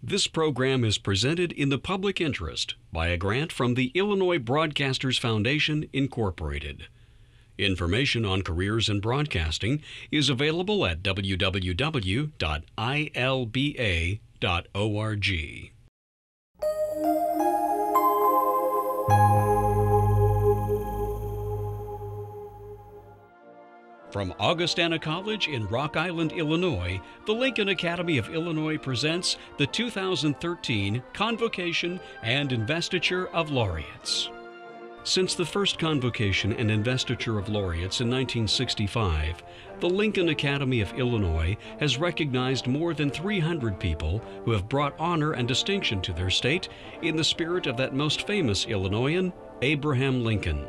This program is presented in the public interest by a grant from the Illinois Broadcasters Foundation, Incorporated. Information on careers in broadcasting is available at www.ilba.org. From Augustana College in Rock Island, Illinois, the Lincoln Academy of Illinois presents the 2013 Convocation and Investiture of Laureates. Since the first Convocation and Investiture of Laureates in 1965, the Lincoln Academy of Illinois has recognized more than 300 people who have brought honor and distinction to their state in the spirit of that most famous Illinoisan, Abraham Lincoln.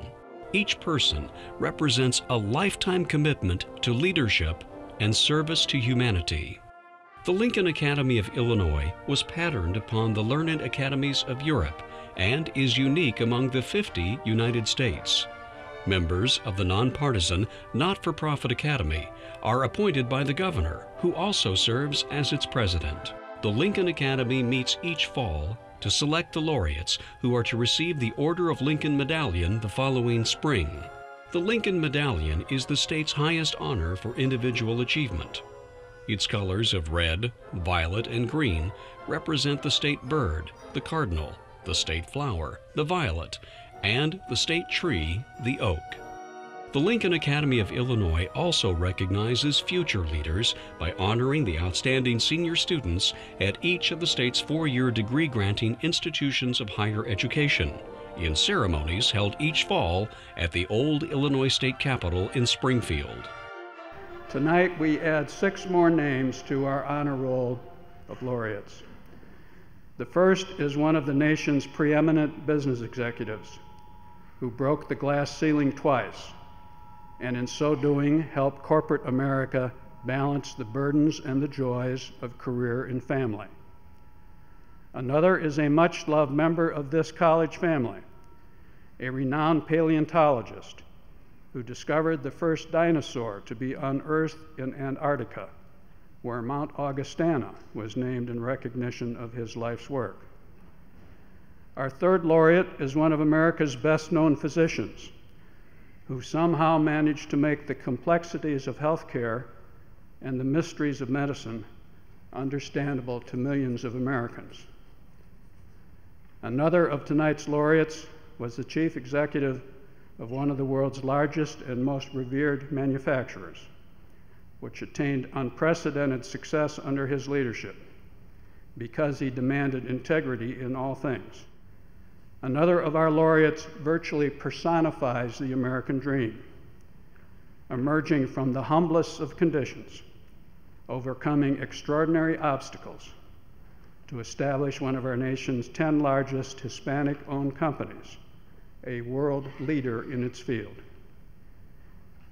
Each person represents a lifetime commitment to leadership and service to humanity. The Lincoln Academy of Illinois was patterned upon the learned academies of Europe and is unique among the 50 United States. Members of the nonpartisan, not-for-profit academy are appointed by the governor, who also serves as its president. The Lincoln Academy meets each fall to select the laureates who are to receive the Order of Lincoln Medallion the following spring. The Lincoln Medallion is the state's highest honor for individual achievement. Its colors of red, violet, and green represent the state bird, the cardinal, the state flower, the violet, and the state tree, the oak. The Lincoln Academy of Illinois also recognizes future leaders by honoring the outstanding senior students at each of the state's 4-year degree-granting institutions of higher education, in ceremonies held each fall at the old Illinois State Capitol in Springfield. Tonight we add 6 more names to our honor roll of laureates. The first is one of the nation's preeminent business executives who broke the glass ceiling twice, and in so doing helped corporate America balance the burdens and the joys of career and family. Another is a much-loved member of this college family, a renowned paleontologist who discovered the first dinosaur to be unearthed in Antarctica, where Mount Augustana was named in recognition of his life's work. Our third laureate is one of America's best-known physicians, who somehow managed to make the complexities of healthcare and the mysteries of medicine understandable to millions of Americans. Another of tonight's laureates was the chief executive of one of the world's largest and most revered manufacturers, which attained unprecedented success under his leadership because he demanded integrity in all things. Another of our laureates virtually personifies the American dream, emerging from the humblest of conditions, overcoming extraordinary obstacles to establish one of our nation's 10 largest Hispanic-owned companies, a world leader in its field.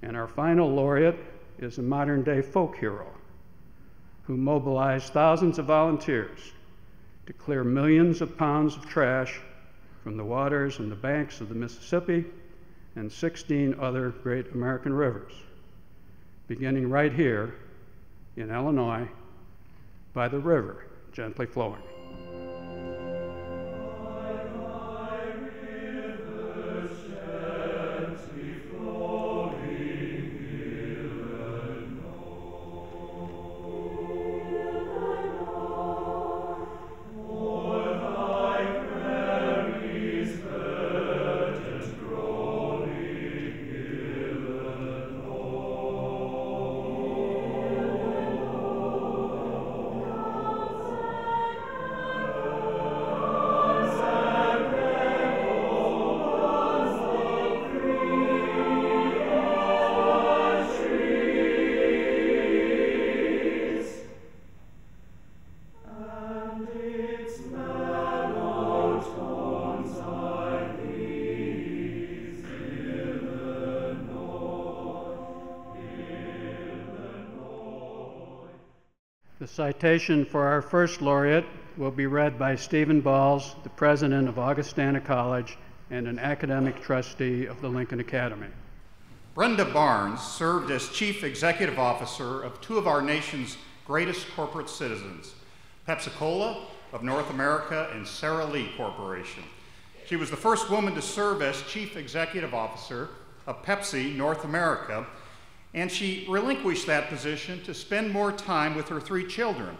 And our final laureate is a modern-day folk hero who mobilized thousands of volunteers to clear millions of pounds of trash from the waters and the banks of the Mississippi and 16 other great American rivers, beginning right here in Illinois by the river gently flowing. The citation for our first laureate will be read by Stephen Balls, the president of Augustana College and an academic trustee of the Lincoln Academy. Brenda Barnes served as Chief Executive Officer of two of our nation's greatest corporate citizens, Pepsi-Cola, of North America and Sara Lee Corporation. She was the first woman to serve as Chief Executive Officer of Pepsi North America, and she relinquished that position to spend more time with her 3 children.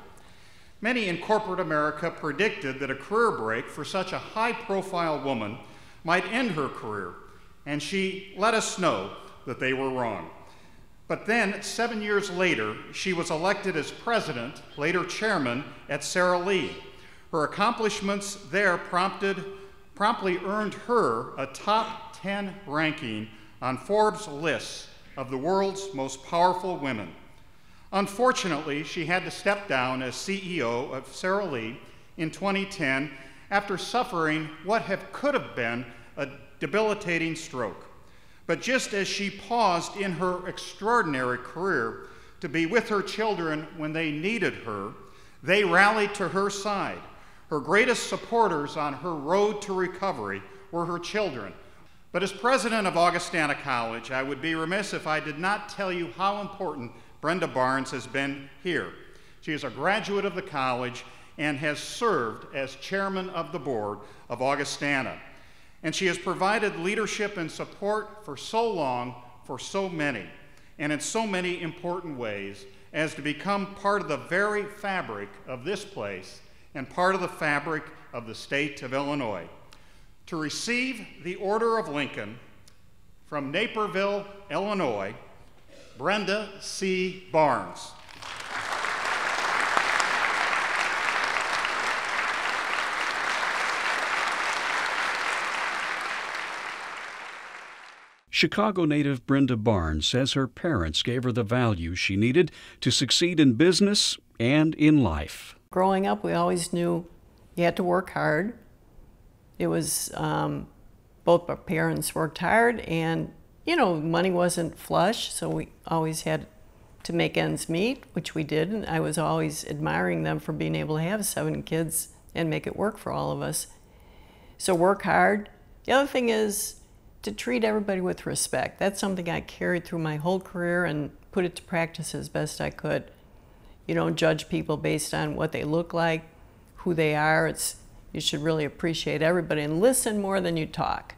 Many in corporate America predicted that a career break for such a high-profile woman might end her career, and she let us know that they were wrong. But then, 7 years later, she was elected as president, later chairman, at Sara Lee. Her accomplishments there promptly earned her a top 10 ranking on Forbes' list of the world's most powerful women. Unfortunately, she had to step down as CEO of Sara Lee in 2010 after suffering what could have been a debilitating stroke. But just as she paused in her extraordinary career to be with her children when they needed her, they rallied to her side. Her greatest supporters on her road to recovery were her children. But as president of Augustana College, I would be remiss if I did not tell you how important Brenda Barnes has been here. She is a graduate of the college and has served as chairman of the board of Augustana. And she has provided leadership and support for so long, for so many, and in so many important ways, as to become part of the very fabric of this place and part of the fabric of the state of Illinois. To receive the Order of Lincoln from Naperville, Illinois, Brenda C. Barnes. Chicago native Brenda Barnes says her parents gave her the values she needed to succeed in business and in life. Growing up, we always knew you had to work hard. It was, both our parents worked hard, and, money wasn't flush, so we always had to make ends meet, which we did, and I was always admiring them for being able to have 7 kids and make it work for all of us. So work hard. The other thing is to treat everybody with respect. That's something I carried through my whole career and put it to practice as best I could. You don't judge people based on what they look like, who they are. You should really appreciate everybody and listen more than you talk.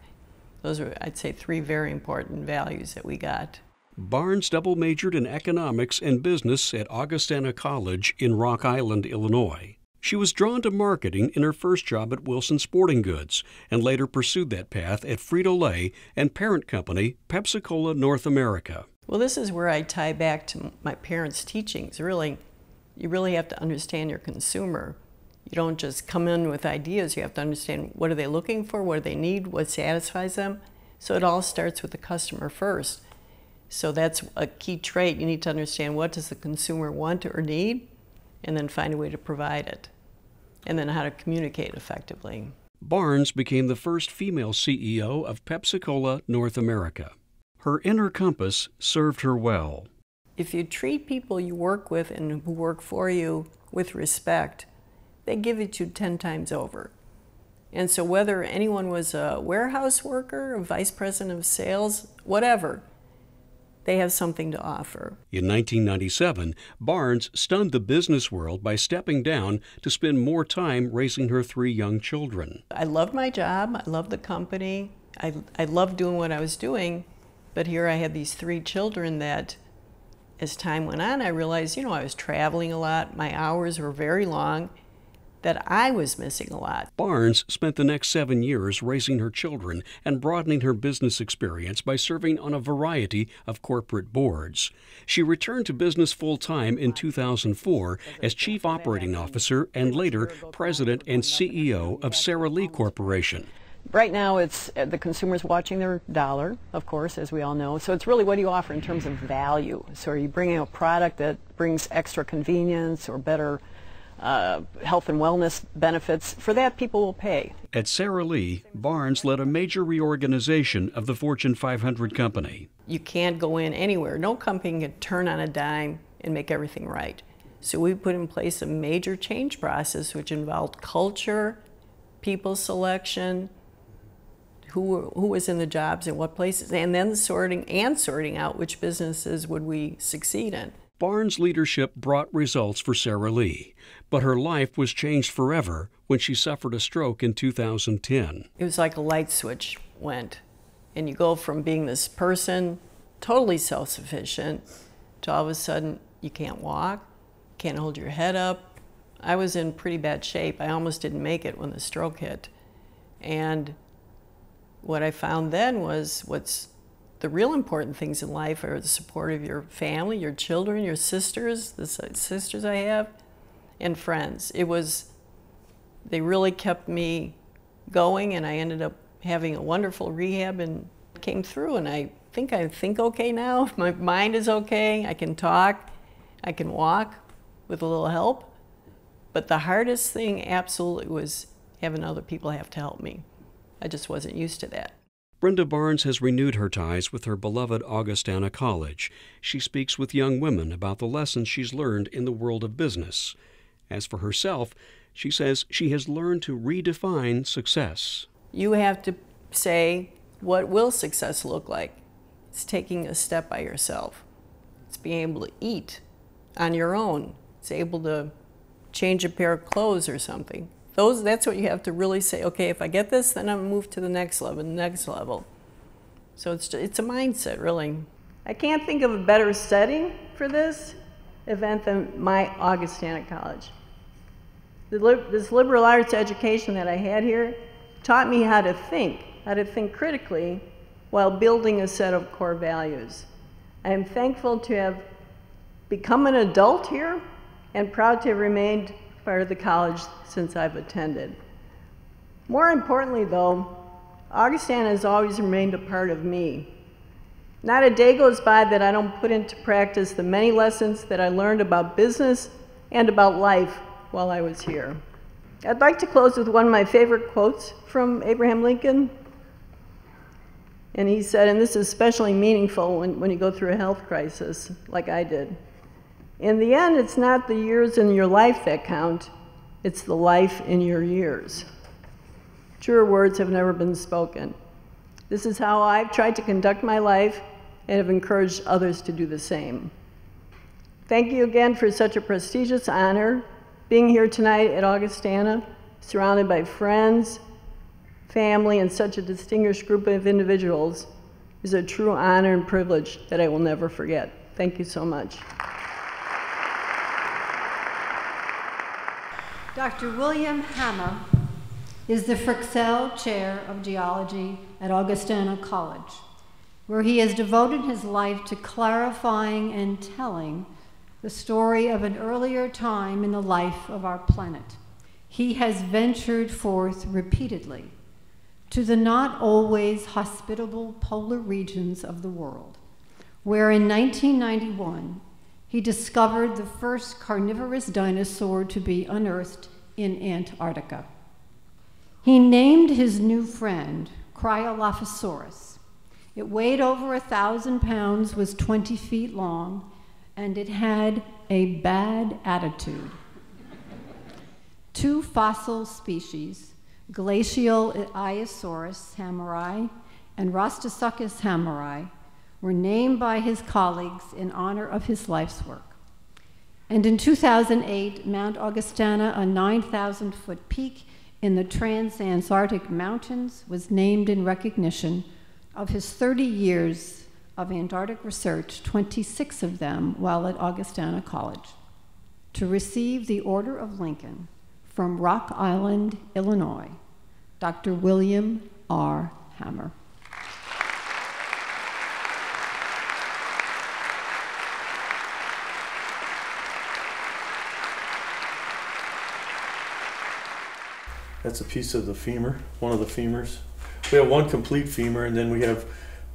Those are, I'd say, 3 very important values that we got. Barnes double majored in economics and business at Augustana College in Rock Island, Illinois. She was drawn to marketing in her first job at Wilson Sporting Goods and later pursued that path at Frito-Lay and parent company Pepsi-Cola North America. Well, this is where I tie back to my parents' teachings. Really, you really have to understand your consumer. You don't just come in with ideas. You have to understand what are they looking for, what do they need, what satisfies them. So it all starts with the customer first. So that's a key trait. You need to understand what does the consumer want or need, and then find a way to provide it, and then how to communicate effectively. Barnes became the first female CEO of Pepsi-Cola North America. Her inner compass served her well. If you treat people you work with and who work for you with respect, they give it to you 10 times over. And so whether anyone was a warehouse worker, a vice president of sales, whatever, they have something to offer. In 1997, Barnes stunned the business world by stepping down to spend more time raising her 3 young children. I loved my job, I loved the company, I loved doing what I was doing, but here I had these 3 children that, as time went on, I realized, I was traveling a lot, my hours were very long, that I was missing a lot. Barnes spent the next 7 years raising her children and broadening her business experience by serving on a variety of corporate boards. She returned to business full-time in 2004 as Chief Operating Officer and later President and CEO of Sara Lee Corporation. Right now, it's the consumer's watching their dollar, of course, as we all know. So it's really, what do you offer in terms of value? So are you bringing a product that brings extra convenience or better health and wellness benefits? For that, people will pay. At Sara Lee, Barnes led a major reorganization of the Fortune 500 company. You can't go in anywhere. No company can turn on a dime and make everything right. So we put in place a major change process which involved culture, people selection, who was in the jobs in what places, and then sorting out which businesses would we succeed in. Barnes' leadership brought results for Sarah Lee, but her life was changed forever when she suffered a stroke in 2010. It was like a light switch went, and you go from being this person, totally self-sufficient, to all of a sudden you can't walk, can't hold your head up. I was in pretty bad shape. I almost didn't make it when the stroke hit. And what I found then was what's the real important things in life are the support of your family, your children, your sisters, the sisters I have, and friends. They really kept me going, and I ended up having a wonderful rehab and came through, and I think okay now. My mind is okay, I can talk, I can walk with a little help. But the hardest thing absolutely was having other people have to help me. I just wasn't used to that. Brenda Barnes has renewed her ties with her beloved Augustana College. She speaks with young women about the lessons she's learned in the world of business. As for herself, she says she has learned to redefine success. You have to say, what will success look like? It's taking a step by yourself. It's being able to eat on your own. It's able to change a pair of clothes or something. That's what you have to really say, okay, if I get this, then I'm move to the next level, the next level. So it's a mindset, really. I can't think of a better setting for this event than my Augustana College. This liberal arts education that I had here taught me how to think critically while building a set of core values. I am thankful to have become an adult here and proud to have remained part of the college since I've attended. More importantly though, Augustana has always remained a part of me. Not a day goes by that I don't put into practice the many lessons that I learned about business and about life while I was here. I'd like to close with one of my favorite quotes from Abraham Lincoln. And he said, and this is especially meaningful when you go through a health crisis like I did, in the end, it's not the years in your life that count, it's the life in your years. Truer words have never been spoken. This is how I've tried to conduct my life and have encouraged others to do the same. Thank you again for such a prestigious honor. Being here tonight at Augustana, surrounded by friends, family, and such a distinguished group of individuals is a true honor and privilege that I will never forget. Thank you so much. Dr. William Hammer is the Fryxell Chair of Geology at Augustana College, where he has devoted his life to clarifying and telling the story of an earlier time in the life of our planet. He has ventured forth repeatedly to the not always hospitable polar regions of the world, where in 1991, he discovered the first carnivorous dinosaur to be unearthed in Antarctica. He named his new friend Cryolophosaurus. It weighed over 1,000 pounds, was 20 feet long, and it had a bad attitude. Two fossil species, Glacial Iosaurus hammeri and Rostosuchus hammeri, were named by his colleagues in honor of his life's work. And in 2008, Mount Augustana, a 9,000-foot peak in the Transantarctic Mountains, was named in recognition of his 30 years of Antarctic research, 26 of them while at Augustana College, to receive the Order of Lincoln from Rock Island, Illinois, Dr. William R. Hammer. That's a piece of the femur, one of the femurs. We have one complete femur, and then we have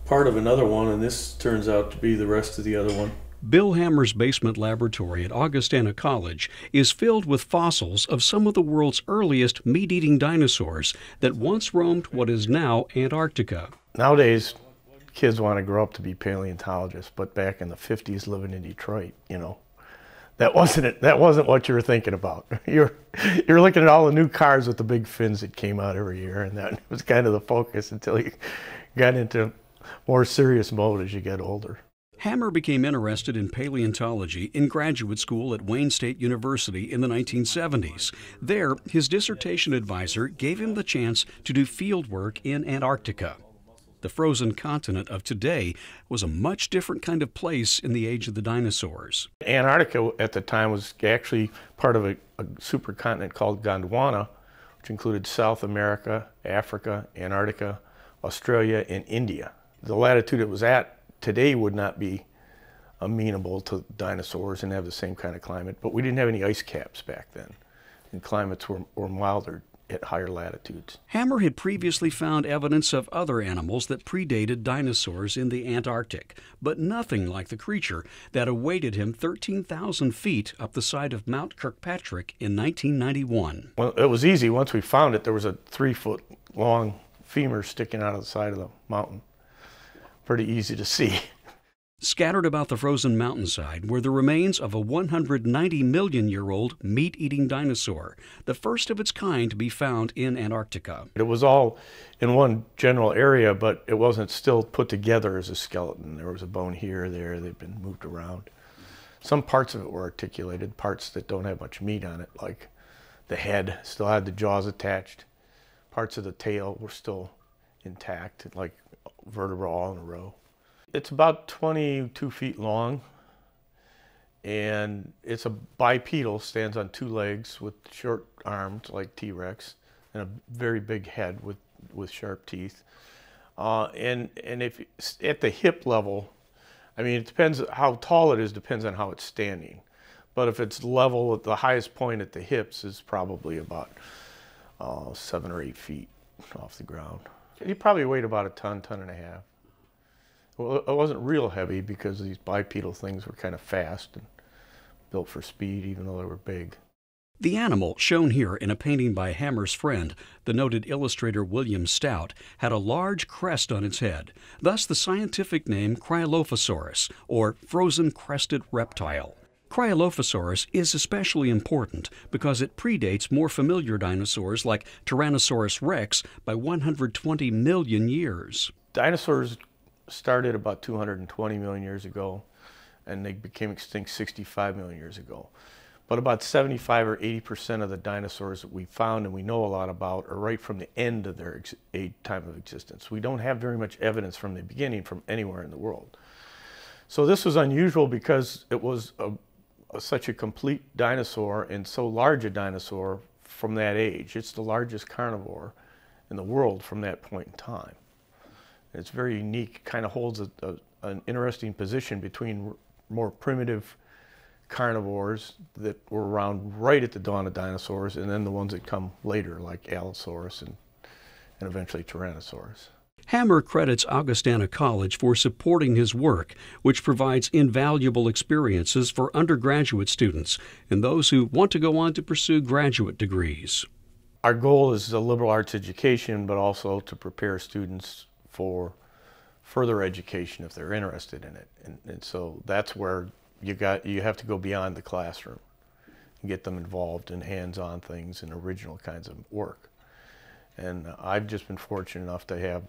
part of another one, and this turns out to be the rest of the other one. Bill Hammer's basement laboratory at Augustana College is filled with fossils of some of the world's earliest meat-eating dinosaurs that once roamed what is now Antarctica. Nowadays, kids want to grow up to be paleontologists, but back in the 50s, living in Detroit, you know, that wasn't it. That wasn't what you were thinking about. You're looking at all the new cars with the big fins that came out every year, and that was kind of the focus until you got into more serious mode as you get older. Hammer became interested in paleontology in graduate school at Wayne State University in the 1970s. There, his dissertation advisor gave him the chance to do field work in Antarctica. The frozen continent of today was a much different kind of place in the age of the dinosaurs. Antarctica at the time was actually part of a supercontinent called Gondwana, which included South America, Africa, Antarctica, Australia, and India. The latitude it was at today would not be amenable to dinosaurs and have the same kind of climate, but we didn't have any ice caps back then, and climates were milder at higher latitudes. Hammer had previously found evidence of other animals that predated dinosaurs in the Antarctic, but nothing like the creature that awaited him 13,000 feet up the side of Mount Kirkpatrick in 1991. Well, it was easy. Once we found it, there was a 3-foot-long femur sticking out of the side of the mountain. Pretty easy to see. Scattered about the frozen mountainside were the remains of a 190-million-year-old meat-eating dinosaur, the first of its kind to be found in Antarctica. It was all in one general area, but it wasn't still put together as a skeleton. There was a bone here or there. They'd been moved around. Some parts of it were articulated, parts that don't have much meat on it, like the head still had the jaws attached. Parts of the tail were still intact, like vertebra all in a row. It's about 22 feet long, and it's a bipedal, stands on 2 legs with short arms like T-Rex, and a very big head with sharp teeth. And if at the hip level, I mean, it depends how tall it is, depends on how it's standing. But if it's level, at the highest point at the hips is probably about 7 or 8 feet off the ground. He probably weighed about a ton and a half. Well, it wasn't real heavy because these bipedal things were kind of fast and built for speed, even though they were big. The animal, shown here in a painting by Hammer's friend, the noted illustrator William Stout, had a large crest on its head, thus the scientific name Cryolophosaurus, or frozen crested reptile. Cryolophosaurus is especially important because it predates more familiar dinosaurs like Tyrannosaurus rex by 120 million years. Dinosaurs started about 220 million years ago, and they became extinct 65 million years ago. But about 75 or 80% of the dinosaurs that we found and we know a lot about are right from the end of their time of existence. We don't have very much evidence from the beginning from anywhere in the world. So this was unusual because it was such a complete dinosaur and so large a dinosaur from that age. It's the largest carnivore in the world from that point in time. It's very unique, kind of holds an interesting position between more primitive carnivores that were around right at the dawn of dinosaurs and then the ones that come later like Allosaurus and eventually Tyrannosaurus. Hammer credits Augustana College for supporting his work, which provides invaluable experiences for undergraduate students and those who want to go on to pursue graduate degrees. Our goal is a liberal arts education, but also to prepare students for further education if they're interested in it. And so that's where you have to go beyond the classroom and get them involved in hands-on things and original kinds of work. And I've just been fortunate enough to have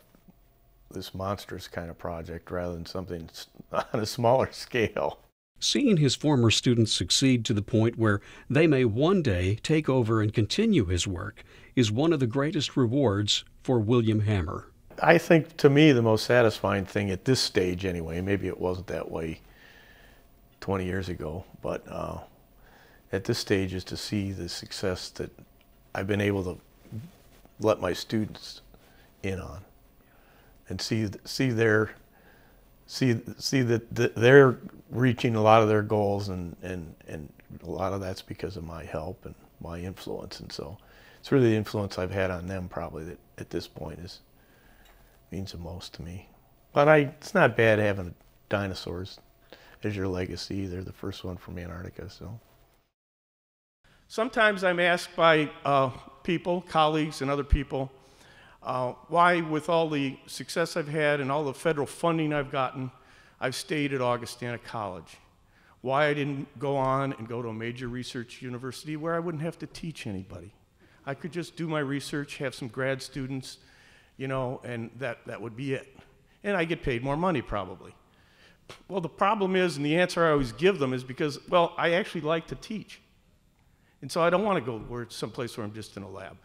this monstrous kind of project rather than something on a smaller scale. Seeing his former students succeed to the point where they may one day take over and continue his work is one of the greatest rewards for William Hammer. I think, to me, the most satisfying thing at this stage anyway, maybe it wasn't that way 20 years ago, but at this stage is to see the success that I've been able to let my students in on and see that they're reaching a lot of their goals, and a lot of that's because of my help and my influence. And so it's really the influence I've had on them probably that at this point means the most to me. But it's not bad having dinosaurs as your legacy. They're the first one from Antarctica. So sometimes I'm asked by people, colleagues and other people, why, with all the success I've had and all the federal funding I've gotten, I've stayed at Augustana College. Why I didn't go on and go to a major research university where I wouldn't have to teach anybody. I could just do my research, have some grad students, you know, and that would be it. And I get paid more money probably. Well, the problem is, and the answer I always give them is because, well, I actually like to teach. And so I don't want to go someplace where I'm just in a lab.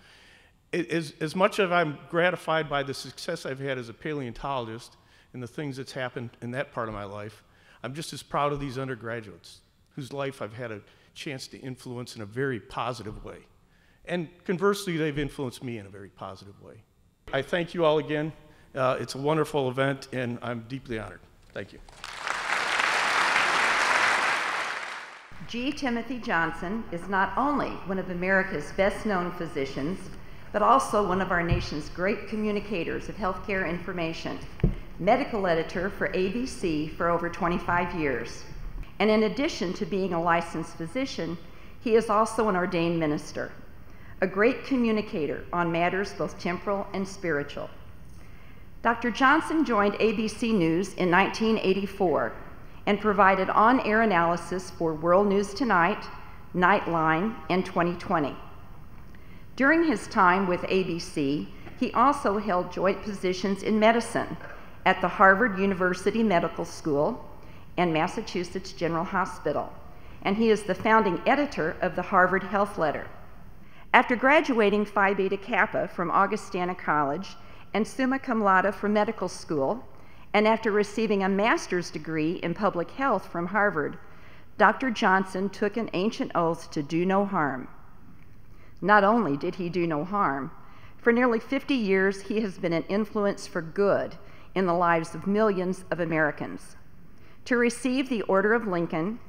As much as I'm gratified by the success I've had as a paleontologist and the things that's happened in that part of my life, I'm just as proud of these undergraduates whose life I've had a chance to influence in a very positive way. And conversely, they've influenced me in a very positive way. I thank you all again. It's a wonderful event, and I'm deeply honored. Thank you. G. Timothy Johnson is not only one of America's best-known physicians, but also one of our nation's great communicators of healthcare information, medical editor for ABC for over 25 years. And in addition to being a licensed physician, he is also an ordained minister, a great communicator on matters both temporal and spiritual. Dr. Johnson joined ABC News in 1984 and provided on-air analysis for World News Tonight, Nightline, and 2020. During his time with ABC, he also held joint positions in medicine at the Harvard University Medical School and Massachusetts General Hospital, and he is the founding editor of the Harvard Health Letter. After graduating Phi Beta Kappa from Augustana College and summa cum laude from medical school, and after receiving a master's degree in public health from Harvard, Dr. Johnson took an ancient oath to do no harm. Not only did he do no harm, for nearly 50 years he has been an influence for good in the lives of millions of Americans. To receive the Order of Lincoln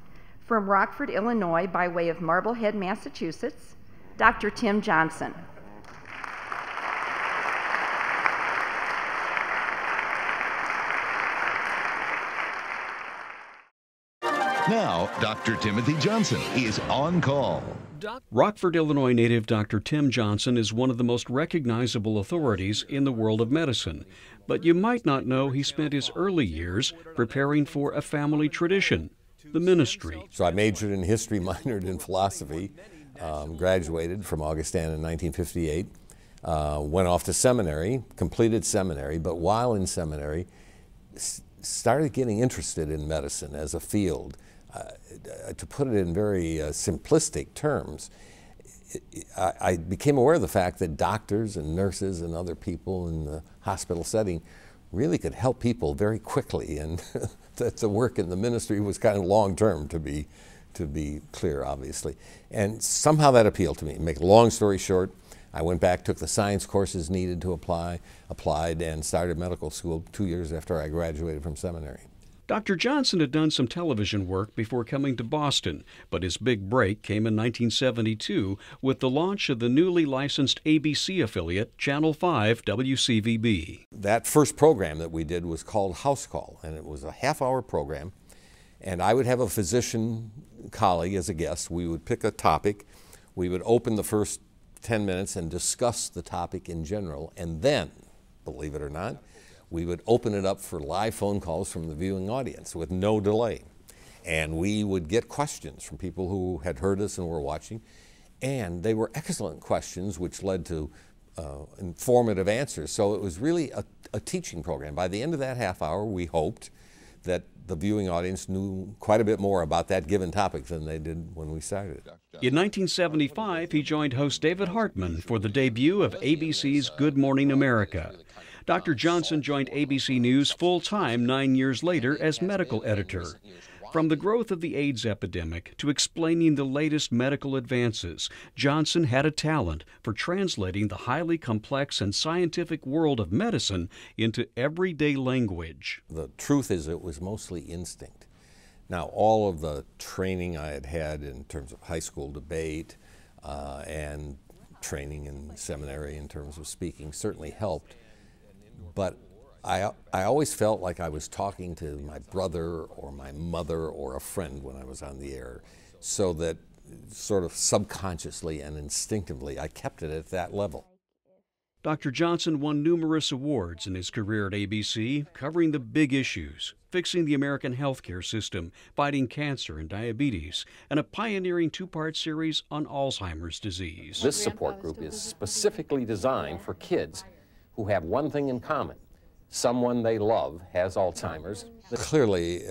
from Rockford, Illinois, by way of Marblehead, Massachusetts, Dr. Tim Johnson. Now, Dr. Timothy Johnson is on call. Rockford, Illinois native Dr. Tim Johnson is one of the most recognizable authorities in the world of medicine. But you might not know he spent his early years preparing for a family tradition, the ministry. So I majored in history, minored in philosophy, graduated from Augustana in 1958, went off to seminary, completed seminary, but while in seminary, started getting interested in medicine as a field. To put it in very simplistic terms, I became aware of the fact that doctors and nurses and other people in the hospital setting really could help people very quickly, and that the work in the ministry was kind of long-term, to be clear, obviously. And somehow that appealed to me. Make a long story short, I went back, took the science courses needed to applied, and started medical school 2 years after I graduated from seminary. Dr. Johnson had done some television work before coming to Boston, but his big break came in 1972 with the launch of the newly licensed ABC affiliate, Channel 5 WCVB. That first program that we did was called House Call, and it was a half-hour program, and I would have a physician colleague as a guest. We would pick a topic, we would open the first 10 minutes and discuss the topic in general, and then, believe it or not, we would open it up for live phone calls from the viewing audience with no delay. And we would get questions from people who had heard us and were watching, and they were excellent questions which led to informative answers. So it was really a teaching program. By the end of that half hour, we hoped that the viewing audience knew quite a bit more about that given topic than they did when we started. In 1975, he joined host David Hartman for the debut of ABC's Good Morning America. Dr. Johnson joined ABC News full-time 9 years later as medical editor. From the growth of the AIDS epidemic to explaining the latest medical advances, Johnson had a talent for translating the highly complex and scientific world of medicine into everyday language. The truth is it was mostly instinct. Now, all of the training I had had in terms of high school debate and training in seminary in terms of speaking certainly helped. But I always felt like I was talking to my brother or my mother or a friend when I was on the air, so that sort of subconsciously and instinctively I kept it at that level. Dr. Johnson won numerous awards in his career at ABC, covering the big issues, fixing the American healthcare system, fighting cancer and diabetes, and a pioneering two-part series on Alzheimer's disease. This support group is specifically designed for kids who have one thing in common. someone they love has Alzheimer's. Clearly,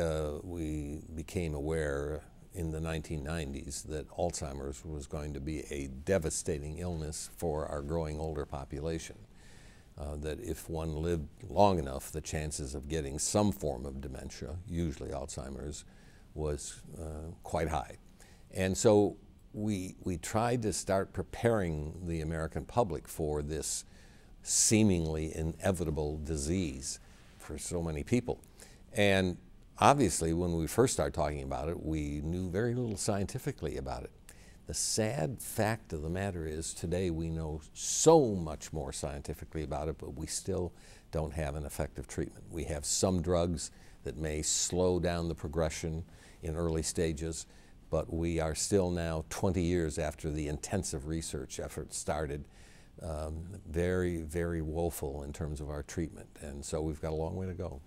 we became aware in the 1990s that Alzheimer's was going to be a devastating illness for our growing older population. That if one lived long enough, the chances of getting some form of dementia, usually Alzheimer's, was quite high. And so we tried to start preparing the American public for this seemingly inevitable disease for so many people. And obviously, when we first started talking about it, we knew very little scientifically about it. The sad fact of the matter is today we know so much more scientifically about it, but we still don't have an effective treatment. We have some drugs that may slow down the progression in early stages, but we are still now 20 years after the intensive research effort started, very, very woeful in terms of our treatment, and so we've got a long way to go.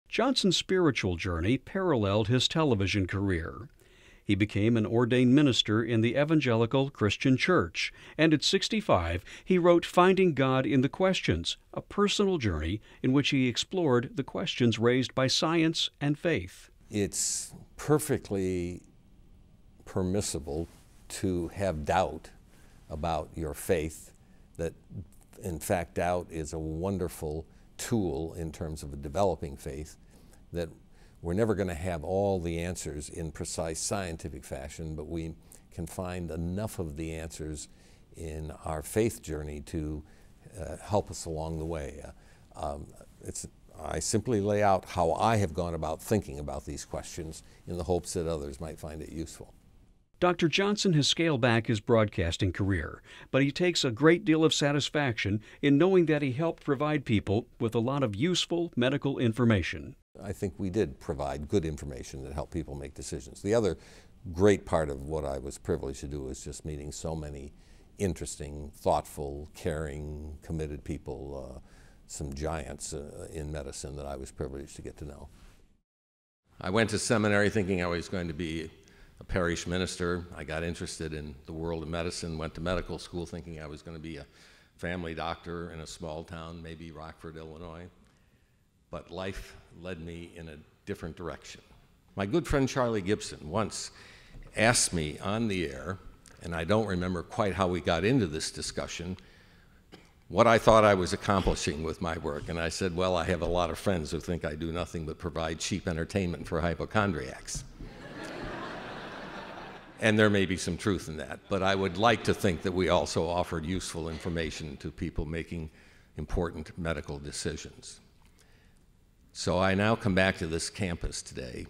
Johnson's spiritual journey paralleled his television career. He became an ordained minister in the Evangelical Christian Church, and at 65, he wrote Finding God in the Questions, a personal journey in which he explored the questions raised by science and faith. It's perfectly permissible to have doubt about your faith, that in fact doubt is a wonderful tool in terms of a developing faith, that we're never going to have all the answers in precise scientific fashion, but we can find enough of the answers in our faith journey to help us along the way. I simply lay out how I have gone about thinking about these questions in the hopes that others might find it useful. Dr. Johnson has scaled back his broadcasting career, but he takes a great deal of satisfaction in knowing that he helped provide people with a lot of useful medical information. I think we did provide good information that helped people make decisions. The other great part of what I was privileged to do was just meeting so many interesting, thoughtful, caring, committed people, some giants in medicine that I was privileged to get to know. I went to seminary thinking I was going to be a parish minister. I got interested in the world of medicine, went to medical school thinking I was going to be a family doctor in a small town, maybe Rockford, Illinois. But life led me in a different direction. My good friend Charlie Gibson once asked me on the air, and I don't remember quite how we got into this discussion, what I thought I was accomplishing with my work. And I said, well, I have a lot of friends who think I do nothing but provide cheap entertainment for hypochondriacs. And there may be some truth in that, but I would like to think that we also offered useful information to people making important medical decisions. So I now come back to this campus today,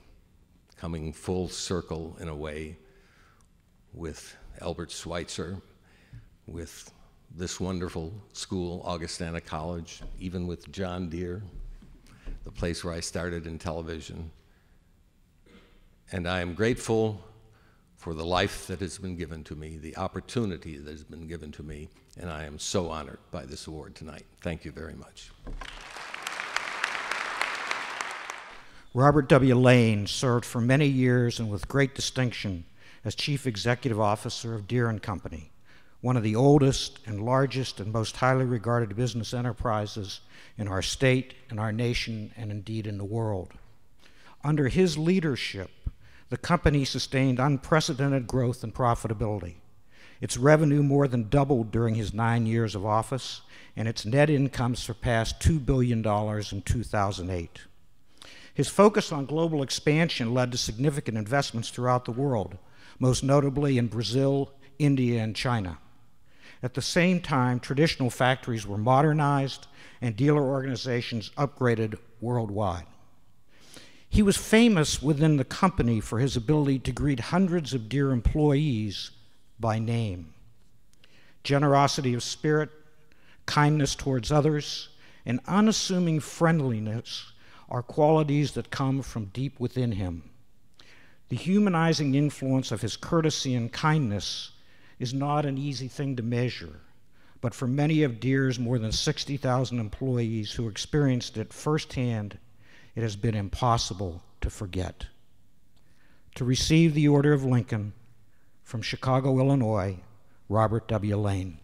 coming full circle in a way with Albert Schweitzer, with this wonderful school, Augustana College, even with John Deere, the place where I started in television. And I am grateful for the life that has been given to me, the opportunity that has been given to me, and I am so honored by this award tonight. Thank you very much. Robert W. Lane served for many years and with great distinction as Chief Executive Officer of Deere & Company, one of the oldest and largest and most highly regarded business enterprises in our state and our nation and indeed in the world. Under his leadership, the company sustained unprecedented growth and profitability. Its revenue more than doubled during his 9 years of office, and its net income surpassed $2 billion in 2008. His focus on global expansion led to significant investments throughout the world, most notably in Brazil, India, and China. At the same time, traditional factories were modernized and dealer organizations upgraded worldwide. He was famous within the company for his ability to greet hundreds of Deere employees by name. Generosity of spirit, kindness towards others, and unassuming friendliness are qualities that come from deep within him. The humanizing influence of his courtesy and kindness is not an easy thing to measure, but for many of Deere's more than 60,000 employees who experienced it firsthand, it has been impossible to forget. To receive the Order of Lincoln from Chicago, Illinois, Robert W. Lane.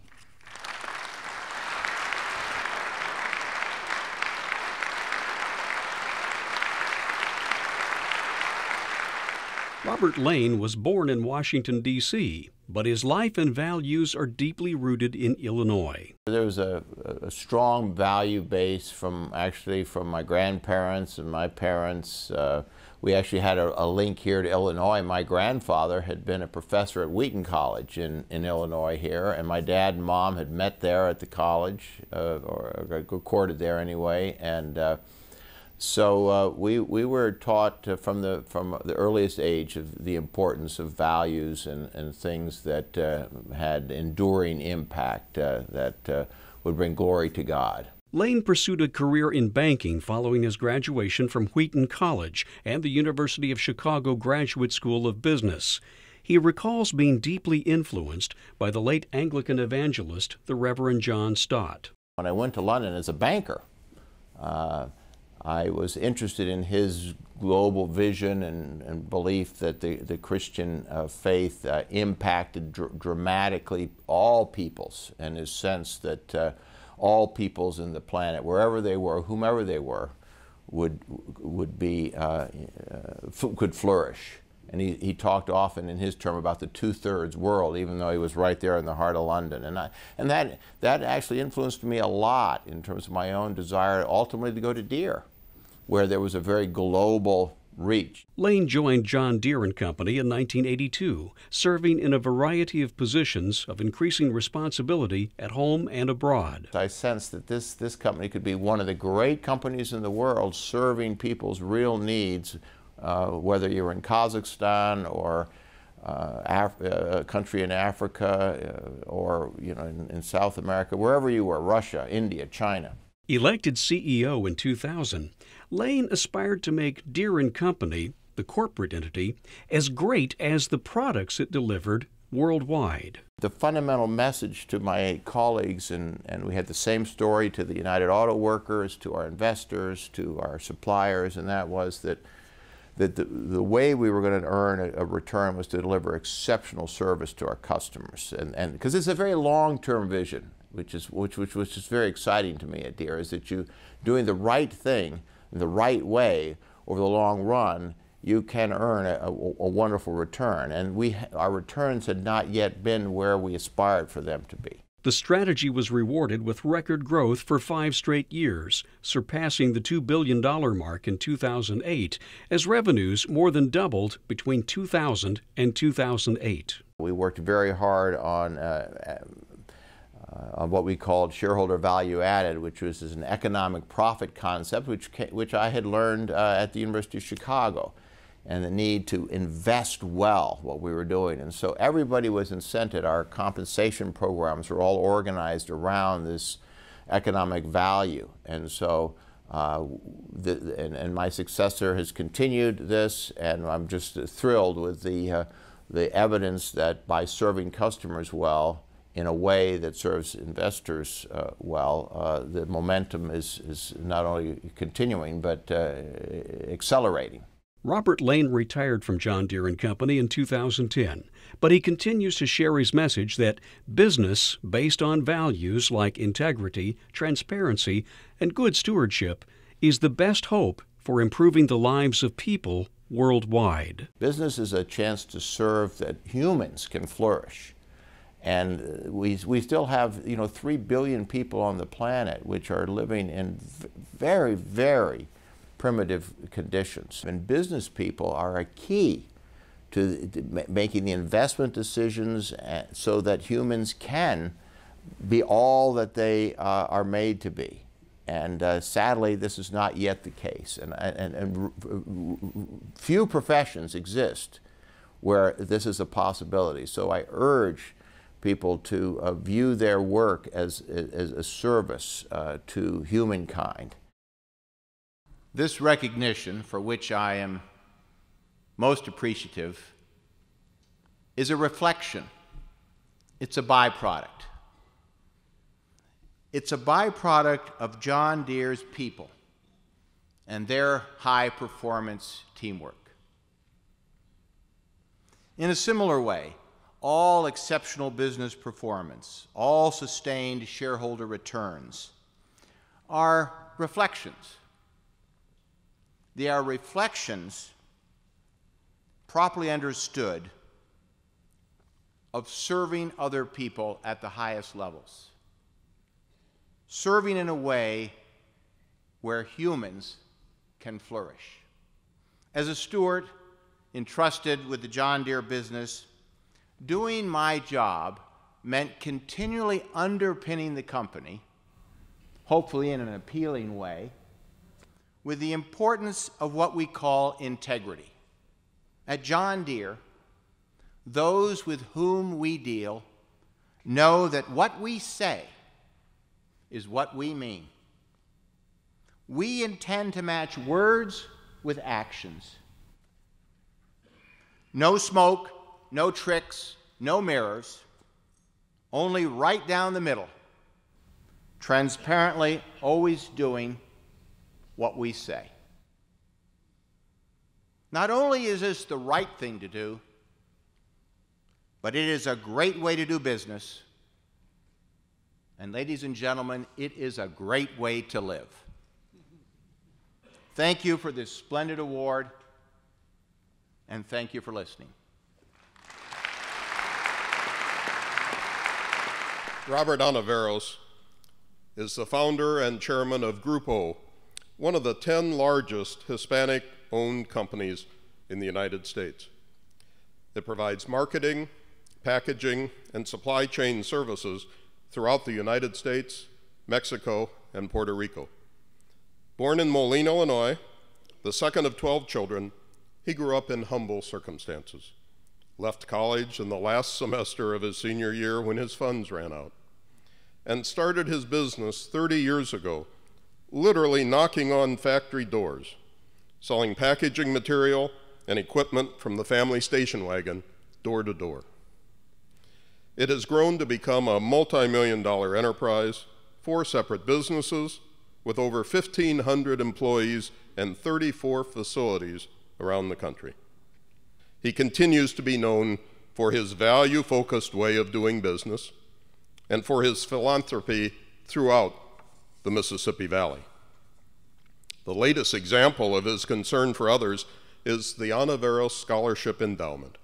Robert Lane was born in Washington, D.C., but his life and values are deeply rooted in Illinois. There was a strong value base from my grandparents and my parents. We actually had a link here to Illinois. My grandfather had been a professor at Wheaton College in Illinois here, and my dad and mom had met there at the college, or courted there anyway. And so we were taught from the earliest age of the importance of values and things that had enduring impact that would bring glory to God. Lane pursued a career in banking following his graduation from Wheaton College and the University of Chicago Graduate School of Business. He recalls being deeply influenced by the late Anglican evangelist, the Reverend John Stott. When I went to London as a banker, I was interested in his global vision and belief that the Christian faith impacted dramatically all peoples, and his sense that all peoples in the planet, wherever they were, whomever they were, could flourish. And he talked often in his term about the two-thirds world, even though he was right there in the heart of London. And that actually influenced me a lot in terms of my own desire ultimately to go to Deere, where there was a very global reach. Lane joined John Deere and Company in 1982, serving in a variety of positions of increasing responsibility at home and abroad. I sensed that this company could be one of the great companies in the world serving people's real needs, whether you're in Kazakhstan or a country in Africa or in South America, wherever you were, Russia, India, China. Elected CEO in 2000, Lane aspired to make Deere & Company, the corporate entity, as great as the products it delivered worldwide. The fundamental message to my colleagues, and we had the same story to the United Auto Workers, to our investors, to our suppliers, and that was that the way we were going to earn a return was to deliver exceptional service to our customers. And because it's a very long-term vision, which was just very exciting to me at Deere, is that you doing the right thing the right way over the long run, you can earn a wonderful return. And our returns had not yet been where we aspired for them to be. The strategy was rewarded with record growth for 5 straight years, surpassing the $2 billion mark in 2008, as revenues more than doubled between 2000 and 2008. We worked very hard on what we called shareholder value added, which was an economic profit concept, which I had learned at the University of Chicago, and the need to invest well what we were doing. And so everybody was incented. Our compensation programs were all organized around this economic value. And so and my successor has continued this, and I'm just thrilled with the evidence that by serving customers well in a way that serves investors well, the momentum is not only continuing but accelerating. Robert Lane retired from John Deere & Company in 2010, but he continues to share his message that business based on values like integrity, transparency, and good stewardship is the best hope for improving the lives of people worldwide. Business is a chance to serve that humans can flourish. And we still have 3 billion people on the planet which are living in very, very primitive conditions. And business people are a key to making the investment decisions so that humans can be all that they are made to be. And sadly, this is not yet the case. And few professions exist where this is a possibility. So I urge people to view their work as a service to humankind. This recognition, for which I am most appreciative, is a reflection. It's a byproduct. It's a byproduct of John Deere's people and their high-performance teamwork. In a similar way, all exceptional business performance, all sustained shareholder returns are reflections. They are reflections properly understood, of serving other people at the highest levels. Serving in a way where humans can flourish. As a steward entrusted with the John Deere business, doing my job meant continually underpinning the company, hopefully in an appealing way, with the importance of what we call integrity. At John Deere, those with whom we deal know that what we say is what we mean. We intend to match words with actions. No smoke, no tricks, no mirrors, only right down the middle, transparently always doing what we say. Not only is this the right thing to do, but it is a great way to do business. And ladies and gentlemen, it is a great way to live. Thank you for this splendid award, and thank you for listening. Robert Ontiveros is the founder and chairman of Grupo, one of the 10 largest Hispanic-owned companies in the United States. It provides marketing, packaging, and supply chain services throughout the United States, Mexico, and Puerto Rico. Born in Moline, Illinois, the second of 12 children, he grew up in humble circumstances. Left college in the last semester of his senior year when his funds ran out, and started his business 30 years ago, literally knocking on factory doors, selling packaging material and equipment from the family station wagon door to door. It has grown to become a multi-million-dollar enterprise, 4 separate businesses with over 1,500 employees and 34 facilities around the country. He continues to be known for his value-focused way of doing business and for his philanthropy throughout the Mississippi Valley. The latest example of his concern for others is the Ontiveros Scholarship Endowment,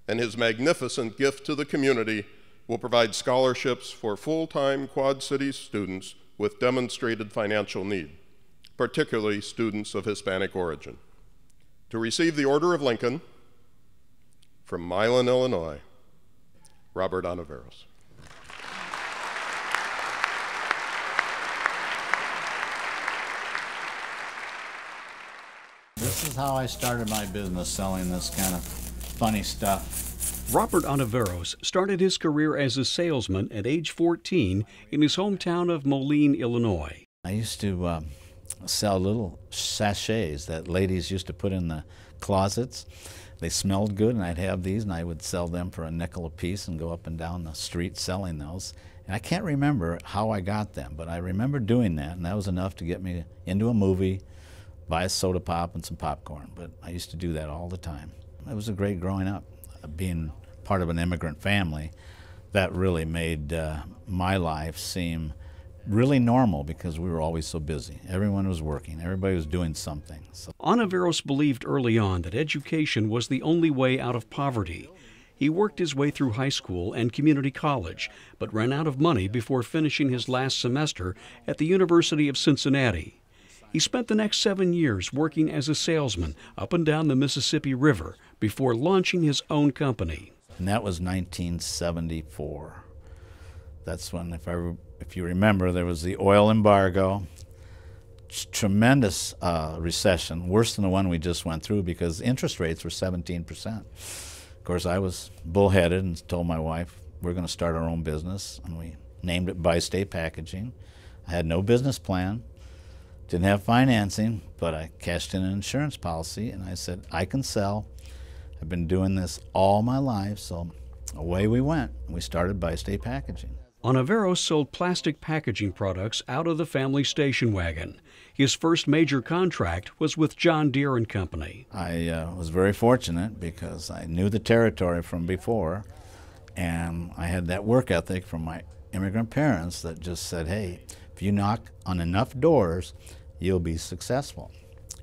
and his magnificent gift to the community will provide scholarships for full-time Quad Cities students with demonstrated financial need, particularly students of Hispanic origin. To receive the Order of Lincoln, from Milan, Illinois, Robert Ontiveros. This is how I started my business, selling this kind of funny stuff. Robert Ontiveros started his career as a salesman at age 14 in his hometown of Moline, Illinois. I used to sell little sachets that ladies used to put in the closets. They smelled good, and I'd have these, and I would sell them for a nickel a piece and go up and down the street selling those. And I can't remember how I got them, but I remember doing that, and that was enough to get me into a movie, buy a soda pop and some popcorn. But I used to do that all the time. It was a great growing up. Being part of an immigrant family, that really made my life seem really normal because we were always so busy. Everyone was working. Everybody was doing something. So. Ontiveros believed early on that education was the only way out of poverty. He worked his way through high school and community college, but ran out of money before finishing his last semester at the University of Cincinnati. He spent the next 7 years working as a salesman up and down the Mississippi River before launching his own company. And that was 1974. That's when, if you remember, there was the oil embargo, tremendous recession, worse than the one we just went through because interest rates were 17%. Of course, I was bullheaded and told my wife, we're going to start our own business, and we named it Bi-State Packaging. I had no business plan. Didn't have financing, but I cashed in an insurance policy, and I said, I can sell. I've been doing this all my life, so away we went. We started Bi-State Packaging. Ontiveros sold plastic packaging products out of the family station wagon. His first major contract was with John Deere and Company. I was very fortunate because I knew the territory from before, and I had that work ethic from my immigrant parents that just said, hey, if you knock on enough doors, you'll be successful.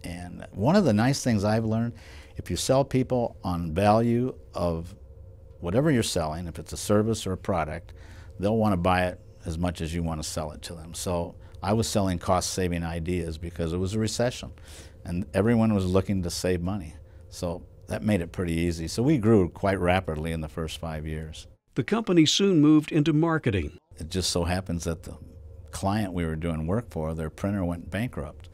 And one of the nice things I've learned If you sell people on value of whatever you're selling, if it's a service or a product, they'll want to buy it as much as you want to sell it to them. So I was selling cost-saving ideas because it was a recession, and everyone was looking to save money. So that made it pretty easy. So we grew quite rapidly in the first 5 years. The company soon moved into marketing. It just so happens that the client we were doing work for, their printer went bankrupt,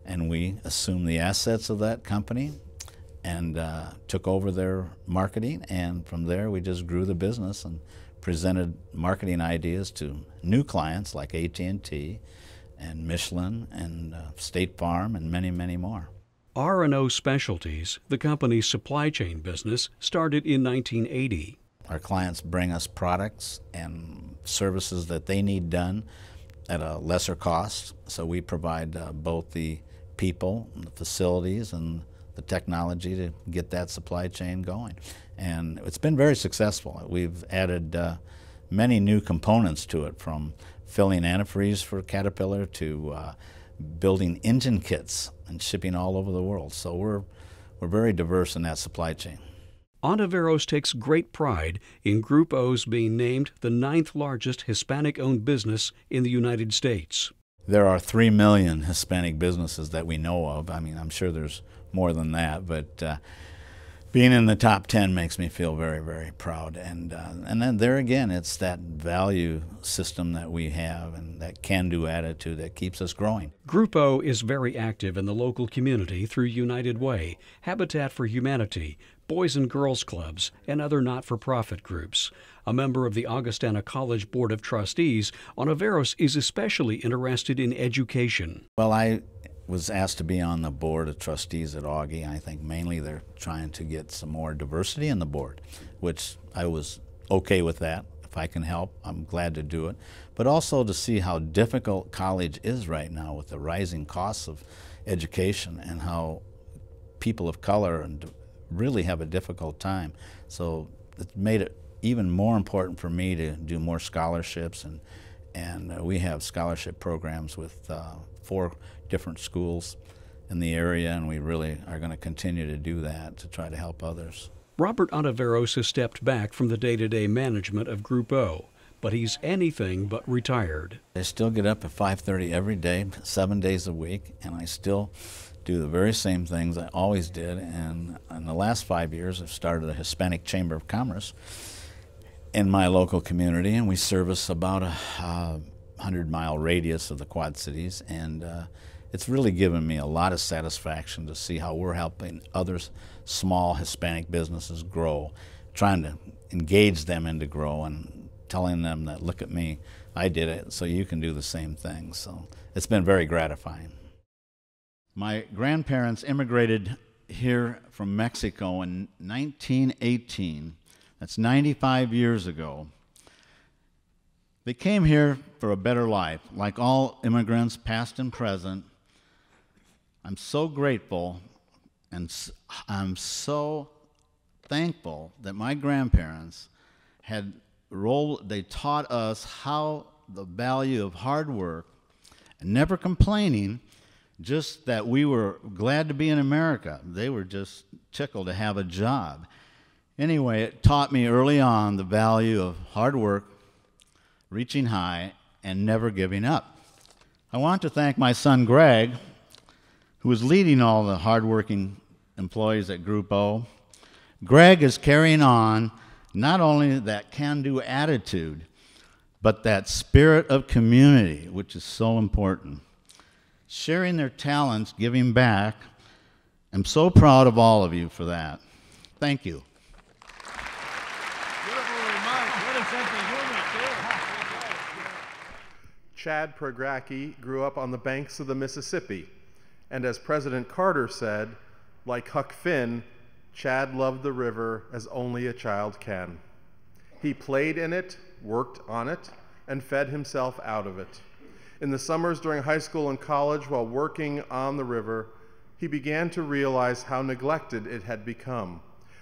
and we assumed the assets of that company and took over their marketing, and from there we just grew the business and presented marketing ideas to new clients like AT&T and Michelin and State Farm and many, many more. R&O Specialties, the company's supply chain business, started in 1980. Our clients bring us products and services that they need done at a lesser cost, so we provide both the people, the facilities, and the technology to get that supply chain going. And it's been very successful. We've added many new components to it, from filling antifreeze for Caterpillar to building engine kits and shipping all over the world. So we're very diverse in that supply chain. Ontiveros takes great pride in Group O's being named the 9th largest Hispanic-owned business in the United States. There are 3 million Hispanic businesses that we know of. I mean, I'm sure there's more than that, but being in the top 10 makes me feel very, very proud. And then there again, it's that value system that we have and that can-do attitude that keeps us growing. Group O is very active in the local community through United Way, Habitat for Humanity, Boys and Girls Clubs, and other not-for-profit groups. A member of the Augustana College Board of Trustees, Ontiveros is especially interested in education. Well, I was asked to be on the board of trustees at Augie. I think mainly they're trying to get some more diversity in the board, which I was okay with that. If I can help, I'm glad to do it. But also to see how difficult college is right now with the rising costs of education and how people of color really have a difficult time. So it made it even more important for me to do more scholarships, and we have scholarship programs with 4 different schools in the area, and we really are going to continue to do that to try to help others. Robert Ontiveros has stepped back from the day-to-day management of Group O, but he's anything but retired. I still get up at 5:30 every day, 7 days a week, and I still do the very same things I always did. And in the last 5 years, I've started a Hispanic Chamber of Commerce in my local community, and we service about a 100-mile radius of the Quad Cities, and it's really given me a lot of satisfaction to see how we're helping other small Hispanic businesses grow, trying to engage them into grow and telling them that, look at me, I did it, so you can do the same thing. So it's been very gratifying. My grandparents immigrated here from Mexico in 1918. That's 95 years ago. They came here for a better life, like all immigrants, past and present. I'm so grateful, and I'm so thankful that my grandparents they taught us how the value of hard work and never complaining, just that we were glad to be in America. They were just tickled to have a job. Anyway, it taught me early on the value of hard work, reaching high, and never giving up. I want to thank my son Greg, who is leading all the hardworking employees at Group O. Greg is carrying on not only that can-do attitude, but that spirit of community, which is so important. Sharing their talents, giving back. I'm so proud of all of you for that. Thank you. Chad Progracki grew up on the banks of the Mississippi, and as President Carter said, like Huck Finn, Chad loved the river as only a child can. He played in it, worked on it, and fed himself out of it. In the summers during high school and college, while working on the river, he began to realize how neglected it had become,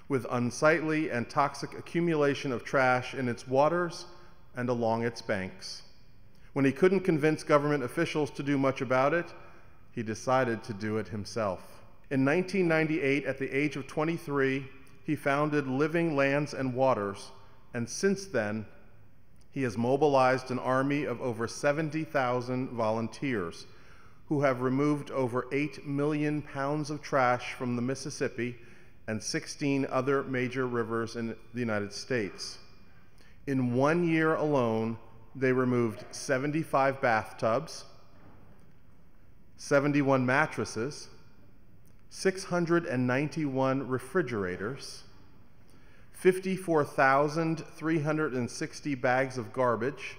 with unsightly and toxic accumulation of trash in its waters and along its banks. When he couldn't convince government officials to do much about it, he decided to do it himself. In 1998, at the age of 23, he founded Living Lands and Waters, and since then, he has mobilized an army of over 70,000 volunteers who have removed over 8 million pounds of trash from the Mississippi and 16 other major rivers in the United States. In 1 year alone, they removed 75 bathtubs, 71 mattresses, 691 refrigerators, 54,360 bags of garbage,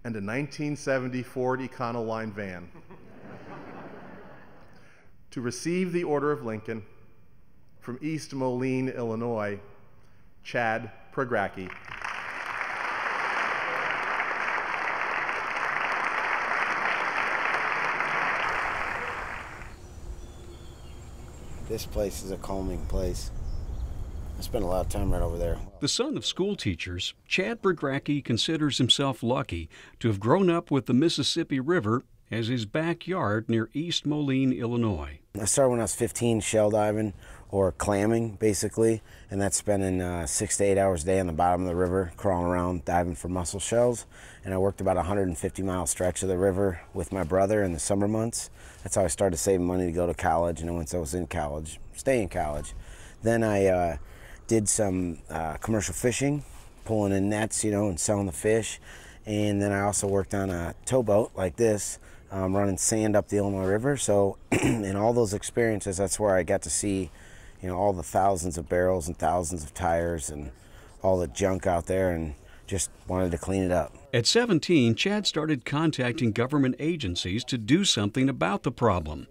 and a 1970 Ford Econoline van. To receive the Order of Lincoln, from East Moline, Illinois, Chad Progracki. This place is a calming place. I spent a lot of time right over there. The son of school teachers, Chad Progracki considers himself lucky to have grown up with the Mississippi River as his backyard near East Moline, Illinois. I started when I was 15 shell diving, or clamming basically, and that's spending 6 to 8 hours a day on the bottom of the river, crawling around diving for mussel shells. And I worked about a 150-mile stretch of the river with my brother in the summer months. That's how I started saving money to go to college, and once I was in college, stay in college. Then I did some commercial fishing, pulling in nets, and selling the fish. And then I also worked on a towboat like this, running sand up the Illinois River. So in all those experiences, that's where I got to see, all the thousands of barrels and thousands of tires and all the junk out there, and just wanted to clean it up. At 17, Chad started contacting government agencies to do something about the problem.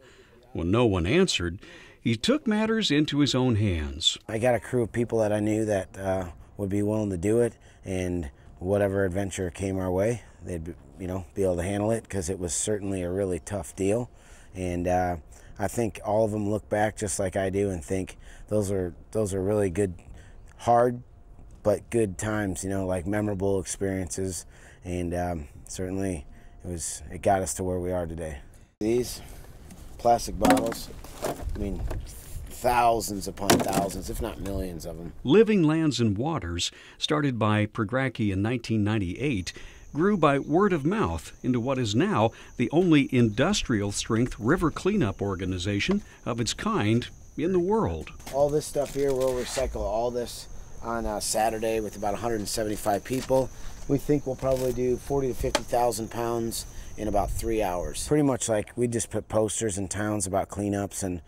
When no one answered, he took matters into his own hands. I got a crew of people that I knew that would be willing to do it, and whatever adventure came our way, they'd be able to handle it, because it was certainly a really tough deal. And I think all of them look back just like I do and think those are really good, hard but good times, like memorable experiences. And certainly it got us to where we are today. These plastic bottles, thousands upon thousands, if not millions of them. Living Lands and Waters, started by Progracki in 1998, grew by word of mouth into what is now the only industrial-strength river cleanup organization of its kind in the world. All this stuff here, we'll recycle all this on Saturday with about 175 people. We think we'll probably do 40 to 50,000 pounds in about 3 hours. Pretty much like we just put posters in towns about cleanups, and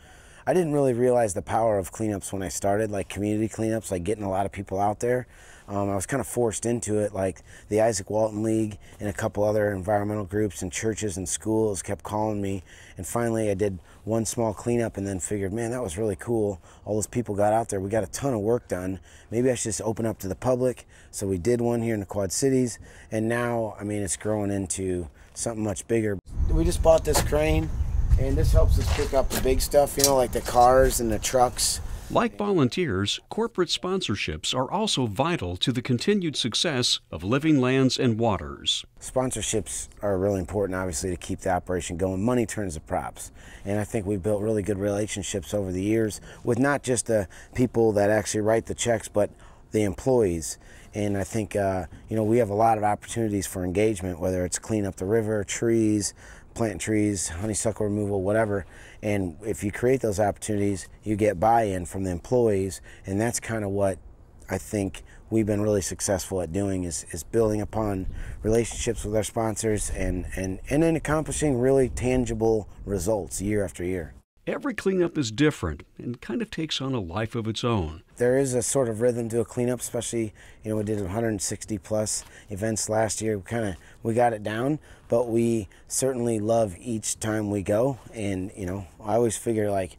I didn't really realize the power of cleanups when I started, like community cleanups, like getting a lot of people out there. I was kind of forced into it, like the Isaac Walton League and a couple other environmental groups and churches and schools kept calling me. And finally I did one small cleanup and then figured, man, that was really cool. All those people got out there. We got a ton of work done. Maybe I should just open up to the public. So we did one here in the Quad Cities. And now, it's growing into something much bigger. We just bought this crane, and this helps us pick up the big stuff, like the cars and the trucks. Like volunteers, corporate sponsorships are also vital to the continued success of Living Lands and Waters. Sponsorships are really important, obviously, to keep the operation going. Money turns to props. And I think we've built really good relationships over the years with not just the people that actually write the checks, but the employees. And I think, we have a lot of opportunities for engagement, whether it's clean up the river, trees, planting trees, honeysuckle removal, whatever. And if you create those opportunities, you get buy-in from the employees, and that's kind of what I think we've been really successful at doing, is building upon relationships with our sponsors and then accomplishing really tangible results year after year. Every cleanup is different and kind of takes on a life of its own. There is a sort of rhythm to a cleanup, especially, we did 160 plus events last year. We got it down, but we certainly love each time we go. And, I always figure, like,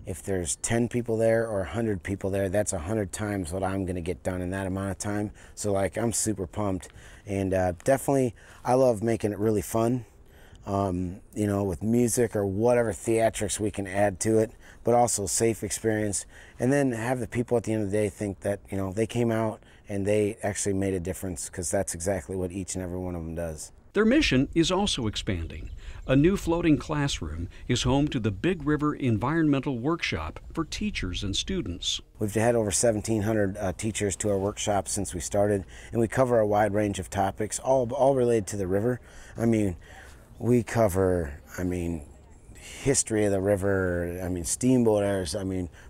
if there's 10 people there or 100 people there, that's 100 times what I'm gonna get done in that amount of time. So, like, I'm super pumped. And definitely, I love making it really fun. With music or whatever theatrics we can add to it, but also safe experience. And then have the people at the end of the day think that, they came out and they actually made a difference, because that's exactly what each and every one of them does. Their mission is also expanding. a new floating classroom is home to the Big River Environmental Workshop for teachers and students. We've had over 1,700 teachers to our workshop since we started, and we cover a wide range of topics, all related to the river. I mean, we cover, history of the river, steamboat eras,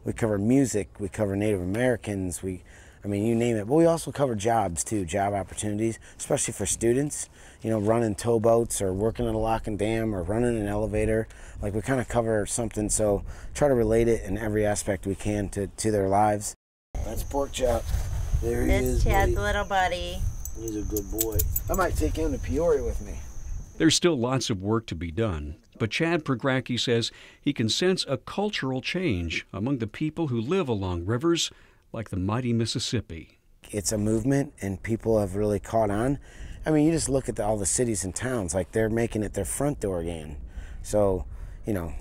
we cover music, we cover Native Americans, you name it. But we also cover jobs too, job opportunities, especially for students, running towboats or working at a lock and dam or running an elevator. Like, we kind of cover something, so try to relate it in every aspect we can to their lives. That's Pork Chop. There he is, Chad's buddy. little buddy. He's a good boy. I might take him to Peoria with me. There's still lots of work to be done, but Chad Pergracki says he can sense a cultural change among the people who live along rivers like the mighty Mississippi. It's a movement, and people have really caught on. You just look at all the cities and towns, like they're making it their front door again. So, the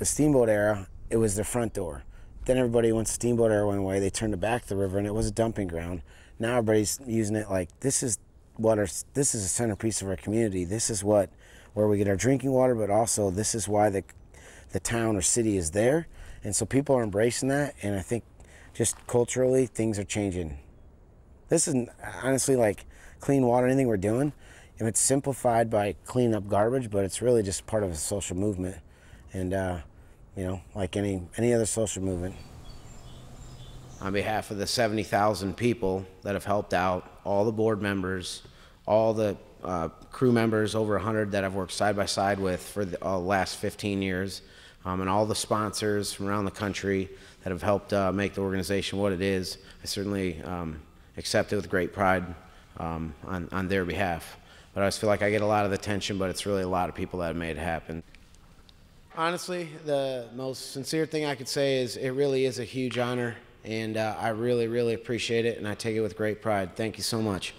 steamboat era, it was their front door. Then everybody, once the steamboat era went away, they turned it back to the river, and it was a dumping ground. Now everybody's using it like, this is a centerpiece of our community. This is where we get our drinking water, but also this is why the town or city is there. And so people are embracing that, and I think just culturally, things are changing. This is honestly like clean water, anything we're doing, if it's simplified by cleaning up garbage, but it's really just part of a social movement. And, like any other social movement. On behalf of the 70,000 people that have helped out, all the board members, all the crew members, over 100 that I've worked side by side with for the last 15 years, and all the sponsors from around the country that have helped make the organization what it is, I certainly accept it with great pride on their behalf. But I always feel like I get a lot of the attention, but it's really a lot of people that have made it happen. Honestly, the most sincere thing I could say is it really is a huge honor, and I really, really appreciate it, and I take it with great pride. Thank you so much.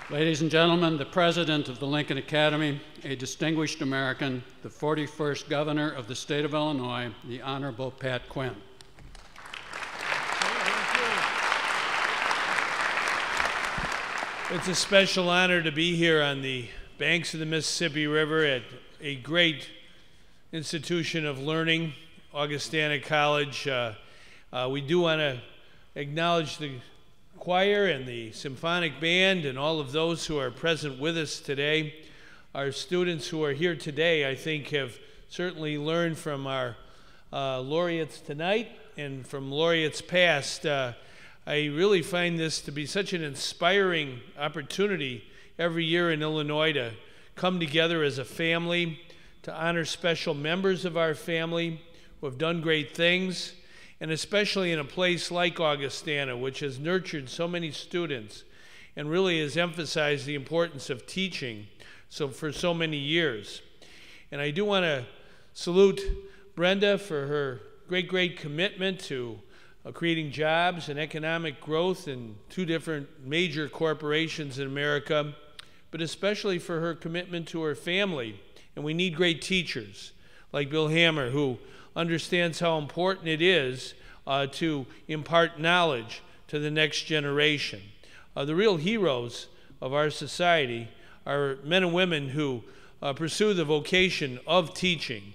Ladies and gentlemen, the President of the Lincoln Academy, a distinguished American, the 41st Governor of the State of Illinois, the Honorable Pat Quinn. It's a special honor to be here on the banks of the Mississippi River at a great institution of learning, Augustana College. We do want to acknowledge the choir and the symphonic band and all of those who are present with us today. Our students who are here today, I think, have certainly learned from our laureates tonight and from laureates past. I really find this to be such an inspiring opportunity every year in Illinois to come together as a family, to honor special members of our family who have done great things, and especially in a place like Augustana, which has nurtured so many students and really has emphasized the importance of teaching for so many years. And I do want to salute Brenda for her great commitment to creating jobs and economic growth in two different major corporations in America, but especially for her commitment to her family. And we need great teachers like Bill Hammer, who understands how important it is to impart knowledge to the next generation. The real heroes of our society are men and women who pursue the vocation of teaching.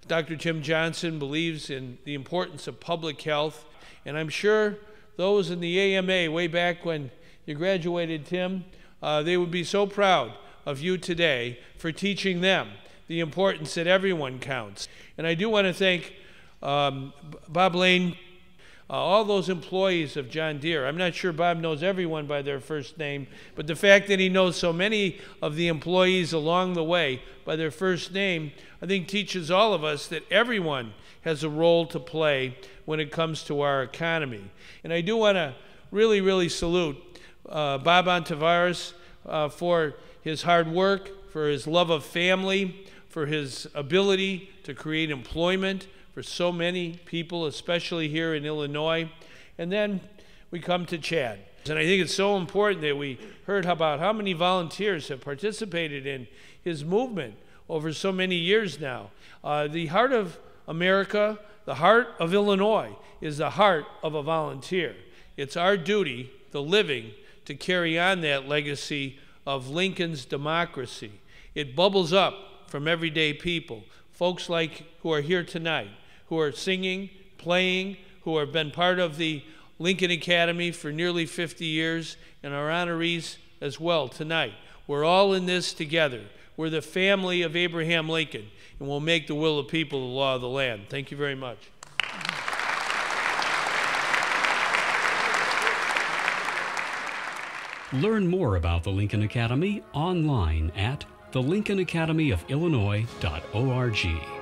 Dr. Tim Johnson believes in the importance of public health, and I'm sure those in the AMA way back when you graduated, Tim, they would be so proud of you today for teaching them the importance that everyone counts. And I do want to thank Bob Lane, all those employees of John Deere. I'm not sure Bob knows everyone by their first name, but the fact that he knows so many of the employees along the way by their first name, I think teaches all of us that everyone has a role to play when it comes to our economy. And I do want to really salute Bob Ontiveros for his hard work, for his love of family, for his ability to create employment for so many people, especially here in Illinois. And then we come to Chad. And I think it's so important that we heard about how many volunteers have participated in his movement over so many years now. The heart of America, the heart of Illinois, is the heart of a volunteer. It's our duty, the living, to carry on that legacy of Lincoln's democracy. It bubbles up from everyday people, folks like who are here tonight, who are singing, playing, who have been part of the Lincoln Academy for nearly 50 years, and our honorees as well tonight. We're all in this together. We're the family of Abraham Lincoln, and we'll make the will of the people the law of the land. Thank you very much. Learn more about the Lincoln Academy online at thelincolnacademyofillinois.org.